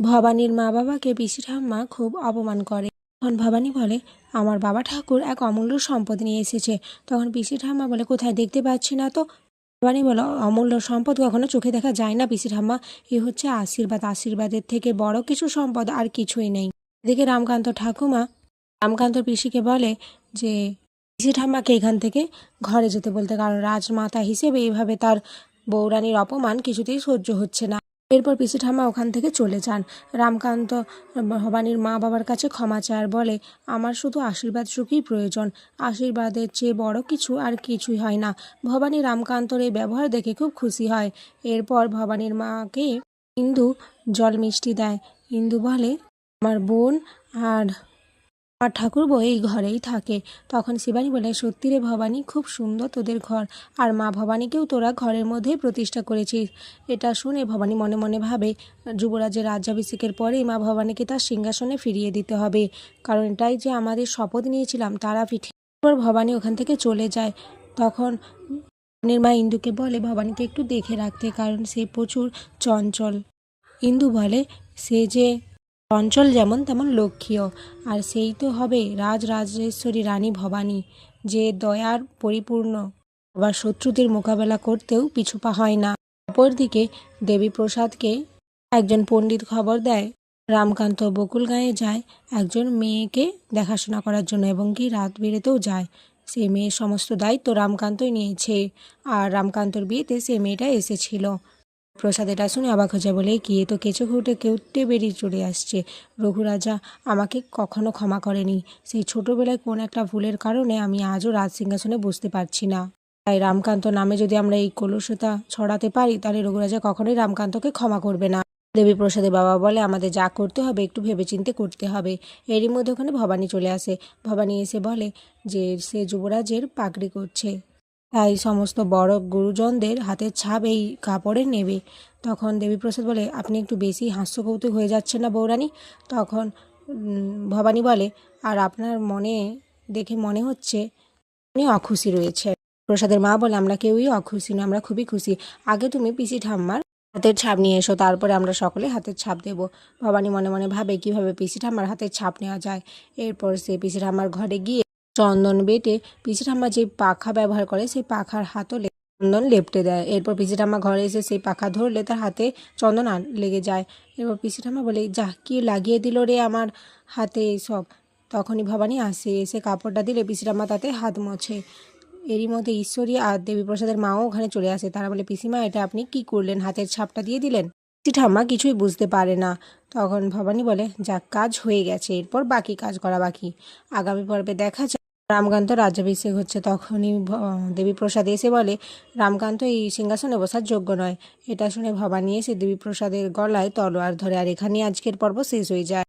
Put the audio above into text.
ভবানীর মা বাবাকে পিসি ঠাম্মা খুব অপমান করে। তখন ভবানী বলে, আমার বাবা ঠাকুর এক অমূল্য সম্পদ নিয়ে এসেছে। তখন পিসি ঠাম্মা বলে, কোথায়, দেখতে পাচ্ছি না তো। ভবানী বলে, অমূল্য সম্পদ কখনো চোখে দেখা যায় না পিসি ঠাম্মা, এ হচ্ছে আশীর্বাদ, আশীর্বাদের থেকে বড় কিছু সম্পদ আর কিছুই নেই। এদিকে রামকান্তর পিসিকে বলে যে পিসি ঠাম্মাকে এখান থেকে ঘরে যেতে বলতে, কারণ রাজমাতা হিসেবে এইভাবে তার বউরানীর অপমান কিছুতেই সহ্য হচ্ছে না। এরপর পিসি ঠাম্মা ওখান থেকে চলে যান। রামকান্ত ভবানীর মা বাবার কাছে ক্ষমা চায় আর বলে, আমার শুধু আশীর্বাদ সুখই প্রয়োজন, আশীর্বাদের চেয়ে বড় কিছু আর কিছুই হয় না। ভবানী রামকান্তর এই ব্যবহার দেখে খুব খুশি হয়। এরপর ভবানীর মাকে ইন্দু জল মিষ্টি দেয়। ইন্দু বলে, আমার বোন আর আর ঠাকুরপো এই ঘরেই থাকে। তখন শিবানী বলে, সত্যি রে ভবানী, খুব সুন্দর তোদের ঘর, আর মা ভবানীকেও তোরা ঘরের মধ্যেই প্রতিষ্ঠা করেছিস। এটা শুনে ভবানী মনে মনে ভাবে, যুবরাজের রাজ্যাভিষেকের পরেই মা ভবানীকে তার সিংহাসনে ফিরিয়ে দিতে হবে, কারণ এটাই যে আমাদের শপথ নিয়েছিলাম তারা পিঠে। এরপর ভবানী ওখান থেকে চলে যায়। তখন ভবানীর মা ইন্দুকে বলে ভবানীকে একটু দেখে রাখতে, কারণ সে প্রচুর চঞ্চল। ইন্দু বলে, সে যে চঞ্চল যেমন তেমন লক্ষ্মীও, আর সেই তো হবে রাজরাজেশ্বরী রানী ভবানী, যে দয়ার পরিপূর্ণ, আবার শত্রুদের মোকাবেলা করতেও পিছুপা হয় না। অপরদিকে দেবীপ্রসাদকে একজন পণ্ডিত খবর দেয়, রামকান্ত বকুলগাঁয়ে যায় একজন মেয়েকে দেখাশোনা করার জন্য, এবং কি রাত বেড়েতেও যায়। সেই মেয়ের সমস্ত দায়িত্ব রামকান্তই নিয়েছে, আর রামকান্তর বিয়েতে সে মেয়েটা এসেছিল। প্রসাদ এটা শুনে অবাক হয়ে যায়, বলে কি, এ তো কেঁচো কেউটে বেরিয়ে চলে আসছে। রঘুরাজা আমাকে কখনো ক্ষমা করেনি, সেই ছোটোবেলায় কোন একটা ভুলের কারণে আমি আজও রাজসিংহাসনে বসতে পারছি না। তাই রামকান্ত নামে যদি আমরা এই কলুষতা ছড়াতে পারি, তাহলে রঘুরাজা কখনোই রামকান্তকে ক্ষমা করবে না। দেবীপ্রসাদের বাবা বলে, আমাদের যা করতে হবে একটু ভেবেচিন্তে করতে হবে। এরই মধ্যে ওখানে ভবানী চলে আসে। ভবানী এসে বলে যে সে যুবরাজের পাগড়ি করছে, তাই সমস্ত বড় গুরুজনদের হাতের ছাপ এই কাপড়ে নেবে। তখন দেবীপ্রসাদ বলে, আপনি একটু বেশি হাস্যকৌতুক হয়ে যাচ্ছেন না বউরানী। তখন ভবানী বলে, আর আপনার মনে দেখে মনে হচ্ছে আপনি অখুশি রয়েছে। প্রসাদের মা বলে, আমরা কেউই অখুশি না, আমরা খুবই খুশি। আগে তুমি পিসি ঠাম্মার হাতের ছাপ নিয়ে এসো, তারপরে আমরা সকলে হাতের ছাপ দেব। ভবানী মনে মনে ভাবে কিভাবে পিসি ঠাম্মার হাতের ছাপ নেওয়া যায়। এরপর সে পিসি ঠাম্মার ঘরে গিয়ে চন্দন বেটে পিসি ঠাম্মা যে পাখা ব্যবহার করে সেই পাখার হাতলে চন্দন লেপটে দেয়। এরপর পিসি ঠাম্মা ঘরে এসে সেই পাখা ধরলে তার হাতে চন্দন লেগে যায়। এরপর পিসি ঠাম্মা বলে, যা, কি লাগিয়ে দিল রে আমার হাতে সব। তখনই ভবানী আসে, এসে কাপড়টা দিলে পিসি ঠাম্মা তাতে হাত মোছে। এরই মধ্যে ঈশ্বরী আর দেবীপ্রসাদের মাও ওখানে চলে আসে। তারা বলে, পিসিমা, এটা আপনি কি করলেন, হাতের ছাপটা দিয়ে দিলেন। পিসি ঠাম্মা কিছুই বুঝতে পারে না। তখন ভবানী বলে, যাক, কাজ হয়ে গেছে, এরপর বাকি কাজ করা বাকি। আগামী পর্বে দেখা যায় রামকান্ত রাজ্যাভিষেক হচ্ছে। তখনই দেবীপ্রসাদ এসে বলে, রামকান্ত এই সিংহাসনে বসার যোগ্য নয়। এটা শুনে ভবানী এসে দেবীপ্রসাদের গলায় তলোয়ার ধরে, আর এখানেই আজকের পর্ব শেষ হয়ে যায়।